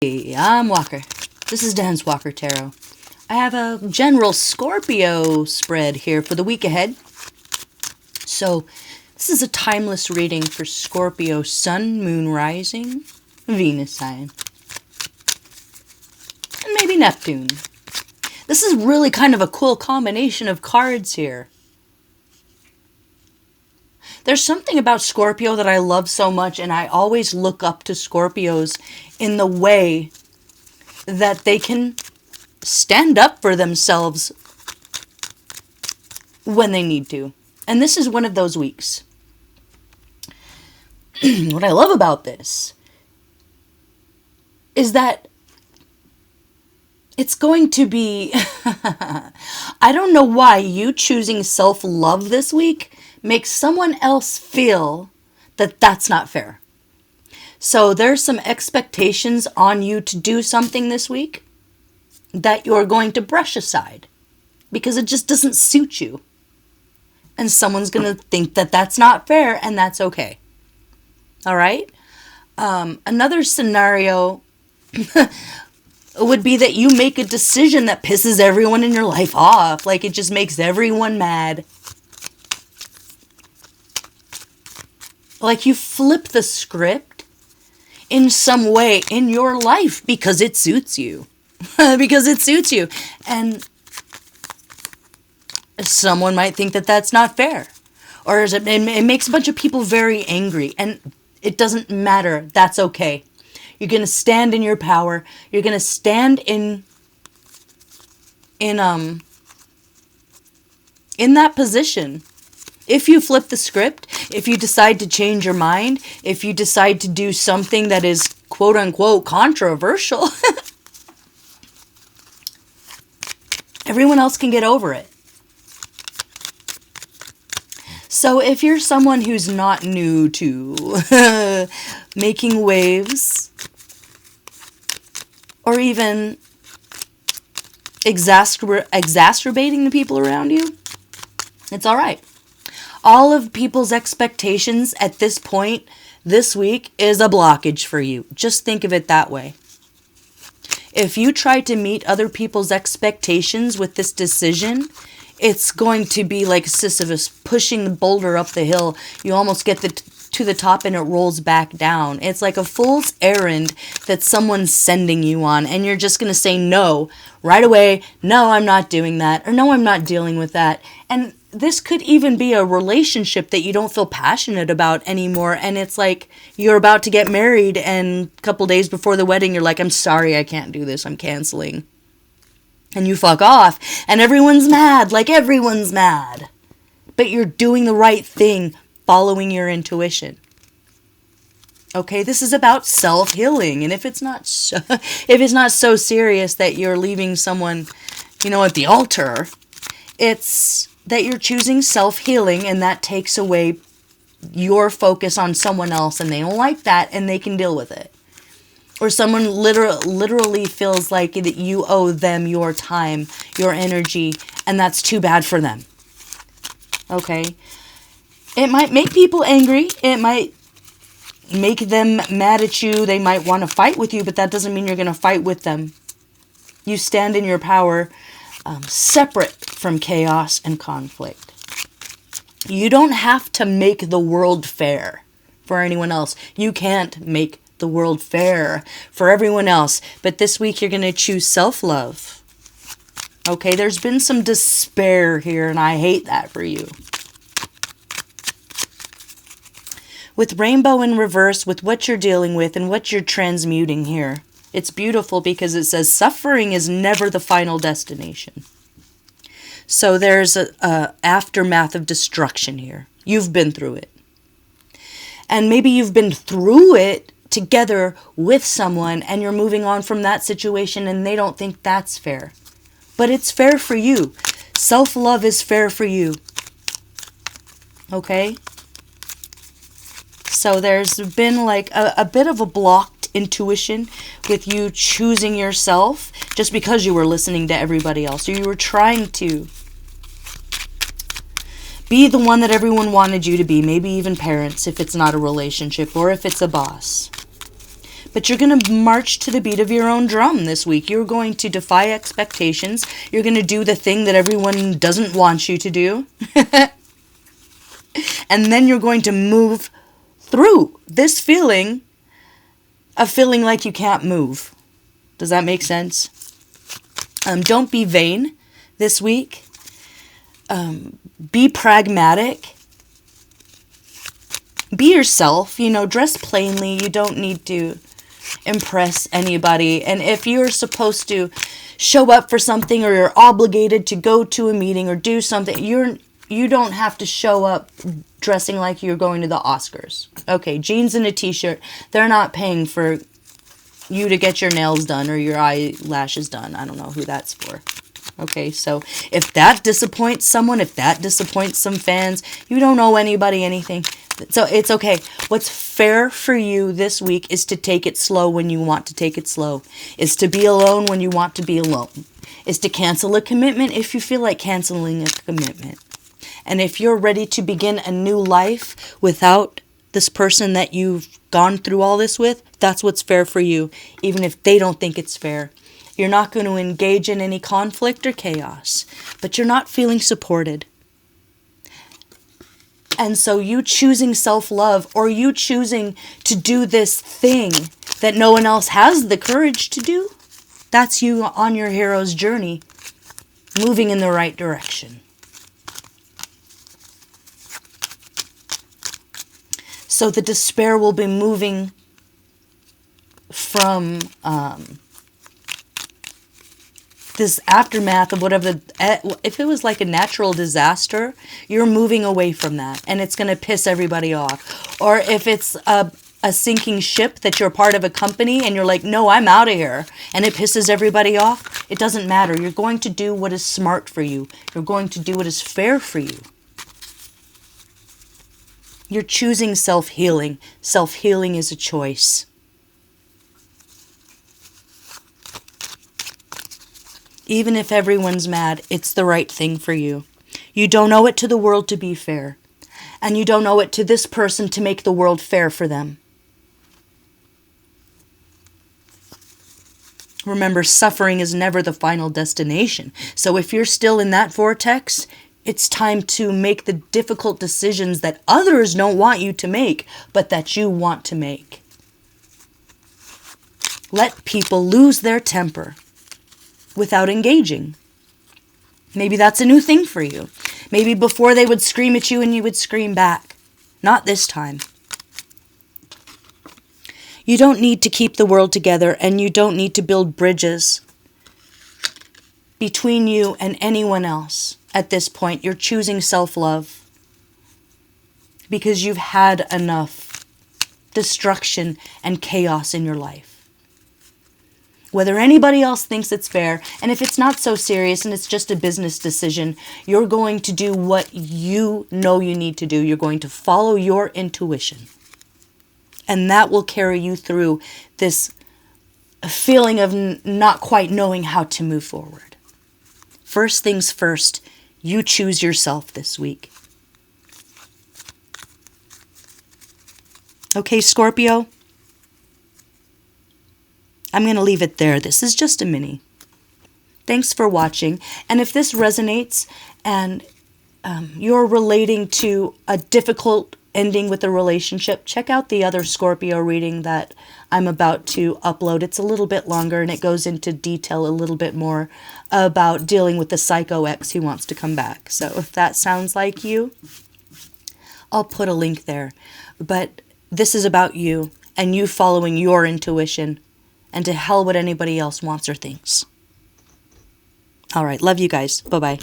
Hey, I'm Walker. This is Dan's Walker Tarot. I have a general Scorpio spread here for the week ahead. So, this is a timeless reading for Scorpio Sun, Moon, Rising, Venus sign, and maybe Neptune. This is really kind of a cool combination of cards here. There's something about Scorpio that I love so much, and I always look up to Scorpios in the way that they can stand up for themselves when they need to. And this is one of those weeks. What I love about this is that it's going to be... I don't know why you choosing self-love this week makes someone else feel that that's not fair. So there's some expectations on you to do something this week that you're going to brush aside because it just doesn't suit you. And someone's going to think that that's not fair, and that's okay. All right? Another scenario would be that you make a decision that pisses everyone in your life off. Like, it just makes everyone mad. Like, you flip the script in some way in your life because it suits you. Because it suits you. And someone might think that that's not fair. Or it makes a bunch of people very angry. And it doesn't matter. That's okay. You're going to stand in your power. You're going to stand in that position. If you flip the script, if you decide to change your mind, if you decide to do something that is quote-unquote controversial, everyone else can get over it. So if you're someone who's not new to making waves, or even exacerbating the people around you, it's all right. All of people's expectations at this point this week is a blockage for you. Just think of it that way. If you try to meet other people's expectations with this decision, it's going to be like Sisyphus pushing the boulder up the hill. You almost get to the top and it rolls back down. It's like a fool's errand that someone's sending you on, and you're just going to say no right away. No, I'm not doing that. Or no, I'm not dealing with that. And this could even be a relationship that you don't feel passionate about anymore. And it's like you're about to get married, and a couple days before the wedding, you're like, I'm sorry, I can't do this. I'm canceling. And you fuck off. And everyone's mad. Like, everyone's mad. But you're doing the right thing, following your intuition. Okay, this is about self-healing. And if it's not so serious that you're leaving someone, at the altar, it's that you're choosing self-healing, and that takes away your focus on someone else, and they don't like that, and they can deal with it. Or someone literally feels like that you owe them your time, your energy, and that's too bad for them. Okay? It might make people angry. It might make them mad at you. They might want to fight with you, but that doesn't mean you're going to fight with them. You stand in your power, separate from chaos and conflict. You don't have to make the world fair for anyone else. You can't make the world fair for everyone else. But this week you're going to choose self-love. Okay, there's been some despair here, and I hate that for you. With rainbow in reverse, with what you're dealing with and what you're transmuting here, it's beautiful because it says suffering is never the final destination. So there's a aftermath of destruction here. You've been through it. And maybe you've been through it together with someone, and you're moving on from that situation, and they don't think that's fair. But it's fair for you. Self-love is fair for you. Okay? So there's been like a bit of a blocked intuition with you choosing yourself just because you were listening to everybody else. Or you were trying to be the one that everyone wanted you to be. Maybe even parents if it's not a relationship, or if it's a boss. But you're going to march to the beat of your own drum this week. You're going to defy expectations. You're going to do the thing that everyone doesn't want you to do. And then you're going to move through this feeling of feeling like you can't move. Does that make sense? Don't be vain this week. Be pragmatic. Be yourself. Dress plainly. You don't need to impress anybody. And if you're supposed to show up for something, or you're obligated to go to a meeting or do something, you don't have to show up dressing like you're going to the Oscars. Okay, jeans and a t-shirt. They're not paying for you to get your nails done or your eyelashes done. I don't know who that's for. Okay, so if that disappoints someone, if that disappoints some fans, you don't owe anybody anything. So it's okay. What's fair for you this week is to take it slow when you want to take it slow. Is to be alone when you want to be alone. Is to cancel a commitment if you feel like canceling a commitment. And if you're ready to begin a new life without this person that you've gone through all this with, that's what's fair for you, even if they don't think it's fair. You're not going to engage in any conflict or chaos, but you're not feeling supported. And so you choosing self-love, or you choosing to do this thing that no one else has the courage to do, that's you on your hero's journey, moving in the right direction. So the despair will be moving from this aftermath of whatever, if it was like a natural disaster, you're moving away from that, and it's going to piss everybody off. Or if it's a sinking ship that you're part of a company and you're like, no, I'm out of here, and it pisses everybody off, it doesn't matter. You're going to do what is smart for you. You're going to do what is fair for you. You're choosing self-healing. Self-healing is a choice. Even if everyone's mad, it's the right thing for you. You don't owe it to the world to be fair. And you don't owe it to this person to make the world fair for them. Remember, suffering is never the final destination. So if you're still in that vortex, it's time to make the difficult decisions that others don't want you to make, but that you want to make. Let people lose their temper without engaging. Maybe that's a new thing for you. Maybe before they would scream at you and you would scream back. Not this time. You don't need to keep the world together, and you don't need to build bridges between you and anyone else. At this point, you're choosing self-love because you've had enough destruction and chaos in your life. Whether anybody else thinks it's fair, and if it's not so serious and it's just a business decision, you're going to do what you know you need to do. You're going to follow your intuition. And that will carry you through this feeling of not quite knowing how to move forward. First things first, you choose yourself this week. Okay, Scorpio? I'm going to leave it there. This is just a mini. Thanks for watching. And if this resonates and you're relating to a difficult ending with a relationship, check out the other Scorpio reading that I'm about to upload. It's a little bit longer and it goes into detail a little bit more about dealing with the psycho ex who wants to come back. So if that sounds like you, I'll put a link there. But this is about you and you following your intuition, and to hell what anybody else wants or thinks. All right, love you guys. Bye-bye.